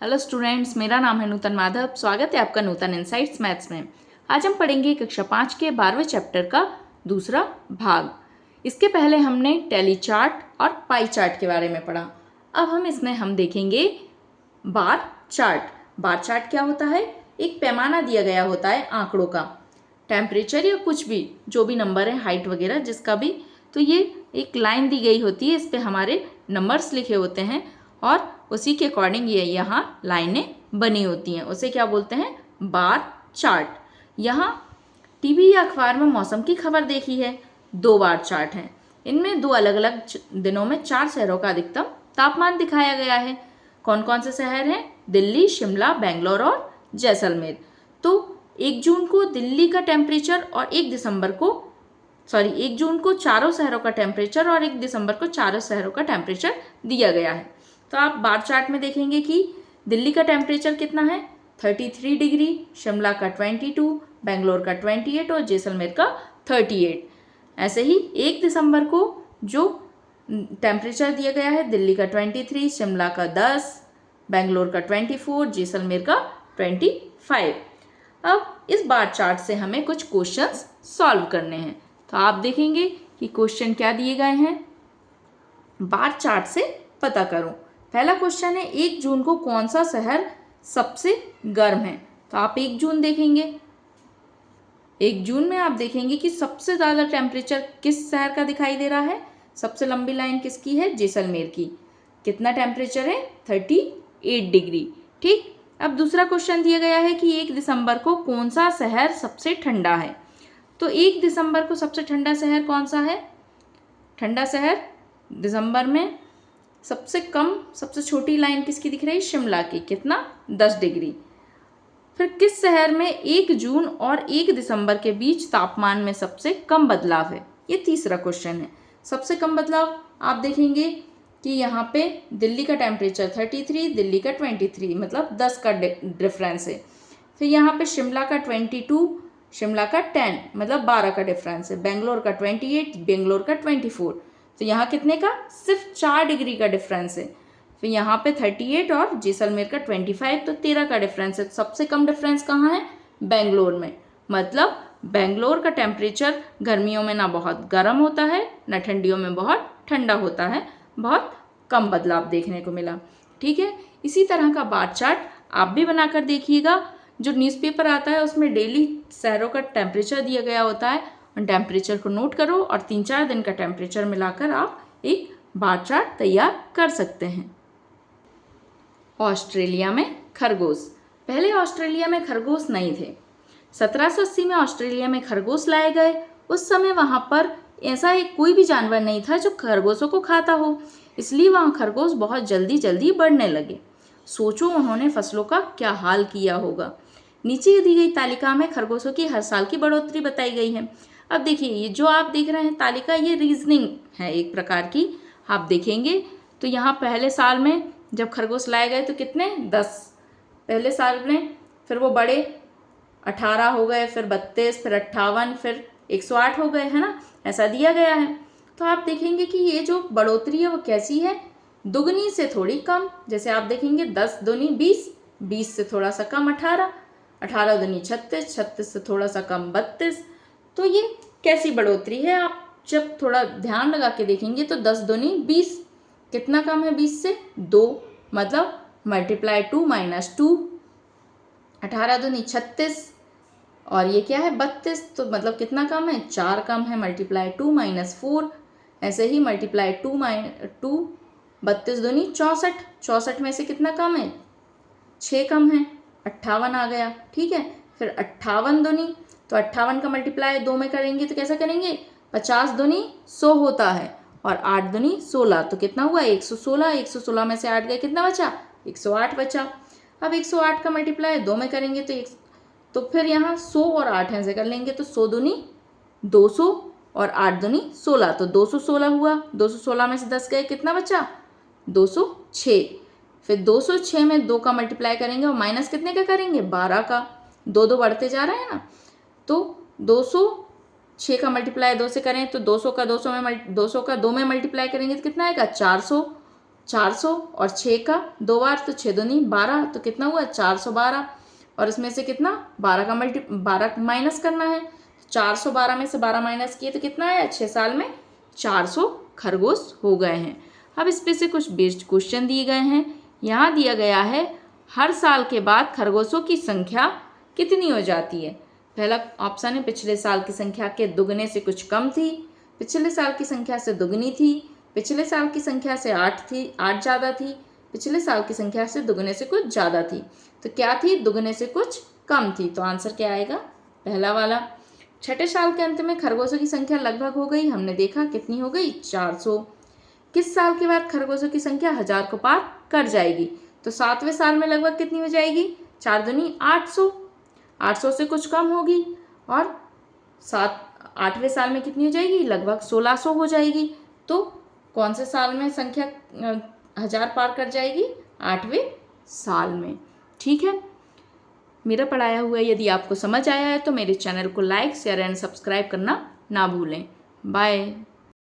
Hello students, मेरा नाम है नूतन माधव। स्वागत है आपका नूतन इनसाइट्स मैथ्स में। आज हम पढ़ेंगे कक्षा 5 के 12वें चैप्टर का दूसरा भाग। इसके पहले हमने टैली चार्ट और पाई चार्ट के बारे में पढ़ा। अब हम देखेंगे बार चार्ट। बार चार्ट क्या होता है? एक पैमाना दिया गया होता है आंकड़ों का, टेम्परेचर या कुछ भी, जो भी नंबर है, हाइट वगैरह जिसका भी। तो ये एक लाइन दी गई होती है, इस पे हमारे नंबर्स लिखे होते हैं और उसी के अकॉर्डिंग ये यहाँ लाइनें बनी होती हैं। उसे क्या बोलते हैं? Bar chart. यहाँ टीवी या अखबार में मौसम की खबर देखी है। 2 बार चार्ट हैं। इनमें 2 अलग अलग दिनों में 4 शहरों का अधिकतम तापमान दिखाया गया है। कौन कौन से शहर हैं? दिल्ली, शिमला, बेंगलोर और जैसलमेर। तो 1 जून को दिल्ली का टेम्परेचर और 1 जून को चारों शहरों का टेम्परेचर और 1 दिसंबर को चारों शहरों का टेम्परेचर दिया गया है। तो आप बार चार्ट में देखेंगे कि दिल्ली का टेम्परेचर कितना है? 33 डिग्री, शिमला का 22, बेंगलोर का 28 और जैसलमेर का 38। ऐसे ही 1 दिसंबर को जो टेम्परेचर दिया गया है, दिल्ली का 23, शिमला का 10, बेंगलोर का 24, जैसलमेर का 25। अब इस बार चार्ट से हमें कुछ क्वेश्चंस सॉल्व करने हैं। तो आप देखेंगे कि क्वेश्चन क्या दिए गए हैं। बार चार्ट से पता करो। पहला क्वेश्चन है, 1 जून को कौन सा शहर सबसे गर्म है? तो आप 1 जून देखेंगे। 1 जून में आप देखेंगे कि सबसे ज़्यादा टेम्परेचर किस शहर का दिखाई दे रहा है? सबसे लंबी लाइन किसकी है? जैसलमेर की। कितना टेम्परेचर है? 38 डिग्री। ठीक। अब दूसरा क्वेश्चन दिया गया है कि 1 दिसंबर को कौन सा शहर सबसे ठंडा है? तो 1 दिसंबर को सबसे ठंडा शहर कौन सा है? ठंडा शहर दिसंबर में सबसे छोटी लाइन किसकी दिख रही है? शिमला की। कितना? 10 डिग्री। फिर किस शहर में 1 जून और 1 दिसंबर के बीच तापमान में सबसे कम बदलाव है? ये तीसरा क्वेश्चन है। सबसे कम बदलाव आप देखेंगे कि यहाँ पे दिल्ली का टेम्परेचर 33, दिल्ली का 23, मतलब 10 का डिफरेंस है। फिर यहाँ पे शिमला का 22, शिमला का 10, मतलब 12 का डिफरेंस है। बेंगलोर का 28, बेंगलोर का 24। तो यहाँ कितने का? सिर्फ 4 डिग्री का डिफरेंस है। फिर यहाँ पे 38 और जैसलमेर का 25, तो 13 का डिफरेंस है। सबसे कम डिफरेंस कहाँ है? बेंगलोर में। मतलब बेंगलोर का टेम्परेचर गर्मियों में ना बहुत गर्म होता है, ना ठंडियों में बहुत ठंडा होता है। बहुत कम बदलाव देखने को मिला। ठीक है। इसी तरह का बार चार्ट आप भी बनाकर देखिएगा। जो न्यूज़पेपर आता है उसमें डेली शहरों का टेम्परेचर दिया गया होता है। उन टेम्परेचर को नोट करो और 3-4 दिन का टेम्परेचर मिलाकर आप एक बार चार्ट तैयार कर सकते हैं। ऑस्ट्रेलिया में खरगोश। पहले ऑस्ट्रेलिया में खरगोश नहीं थे। 1780 में ऑस्ट्रेलिया में खरगोश लाए गए। उस समय वहाँ पर ऐसा एक कोई भी जानवर नहीं था जो खरगोशों को खाता हो, इसलिए वहाँ खरगोश बहुत जल्दी जल्दी बढ़ने लगे। सोचो उन्होंने फसलों का क्या हाल किया होगा। नीचे दी गई तालिका में खरगोशों की हर साल की बढ़ोतरी बताई गई है। अब देखिए, ये जो आप देख रहे हैं तालिका, ये रीजनिंग है एक प्रकार की। आप देखेंगे तो यहाँ पहले साल में जब खरगोश लाए गए तो कितने? 10 पहले साल में। फिर वो बड़े 18 हो गए, फिर 32, फिर 58, फिर 108 हो गए, है ना? ऐसा दिया गया है। तो आप देखेंगे कि ये जो बढ़ोतरी है वो कैसी है? दुगनी से थोड़ी कम। जैसे आप देखेंगे 10 दूनी 20, 20 से थोड़ा सा कम 18, 18 दूनी 36, 36 से थोड़ा सा कम 32। तो ये कैसी बढ़ोतरी है? आप जब थोड़ा ध्यान लगा के देखेंगे तो 10 दूनी 20, कितना कम है 20 से? 2, मतलब मल्टीप्लाई 2 माइनस 2। 18 दूनी 36 और ये क्या है? 32, तो मतलब कितना कम है? 4 कम है। Multiply 2 minus 4। ऐसे ही मल्टीप्लाई 2 32 दूनी 64, 64 में से कितना कम है? 6 कम है। 58 आ गया। ठीक है। फिर 58 दूनी, तो 58 का मल्टीप्लाई 2 में करेंगे तो कैसा करेंगे? 50 दूनी 100 होता है और 8 दूनी 16, तो कितना हुआ? 116। 116 में से 8 गए, कितना बचा? 108 बचा। अब 108 का मल्टीप्लाई 2 में करेंगे तो फिर यहाँ 100 और 8 ऐसे कर लेंगे, तो 100 दूनी 200 और 8 दूनी 16, तो 216 हुआ। 216 में से 10 गए, कितना बचा? 206। फिर 206 में 2 का मल्टीप्लाई करेंगे और माइनस कितने का करेंगे? 12 का। 2 2 बढ़ते जा रहे हैं ना, तो 206 का मल्टीप्लाई 2 से करें तो 200 का 2 में 200 का 2 में मल्टीप्लाई करेंगे तो कितना आएगा? 400। 400 और 6 का 2 बार तो 6 दूनी 12, तो कितना हुआ 412। और इसमें से कितना 12 माइनस करना है, 412 में से 12 माइनस किए तो कितना आया, 6 साल में 400 खरगोश हो गए हैं। अब इस पे से कुछ बेस्ड क्वेश्चन दिए गए हैं। यहाँ दिया गया है हर साल के बाद खरगोशों की संख्या कितनी हो जाती है। पहला ऑप्शन है पिछले साल की संख्या के दुगने से कुछ कम थी, पिछले साल की संख्या से दुगनी थी, पिछले साल की संख्या से 8 ज़्यादा थी, पिछले साल की संख्या से दुगने से कुछ ज़्यादा थी। तो क्या थी, दुगने से कुछ कम थी। तो आंसर क्या आएगा, पहला वाला। छठे साल के अंत में खरगोशों की संख्या लगभग हो गई, हमने देखा कितनी हो गई 400। किस साल के बाद खरगोशों की संख्या 1000 को पार कर जाएगी, तो 7वें साल में लगभग कितनी हो जाएगी, 4 दूनी 800, 800 से कुछ कम होगी। और 8वें साल में कितनी हो जाएगी, लगभग 1600 हो जाएगी। तो कौन से साल में संख्या 1000 पार कर जाएगी, 8वें साल में। ठीक है, मेरा पढ़ाया हुआ यदि आपको समझ आया है तो मेरे चैनल को लाइक, शेयर एंड सब्सक्राइब करना ना भूलें। बाय।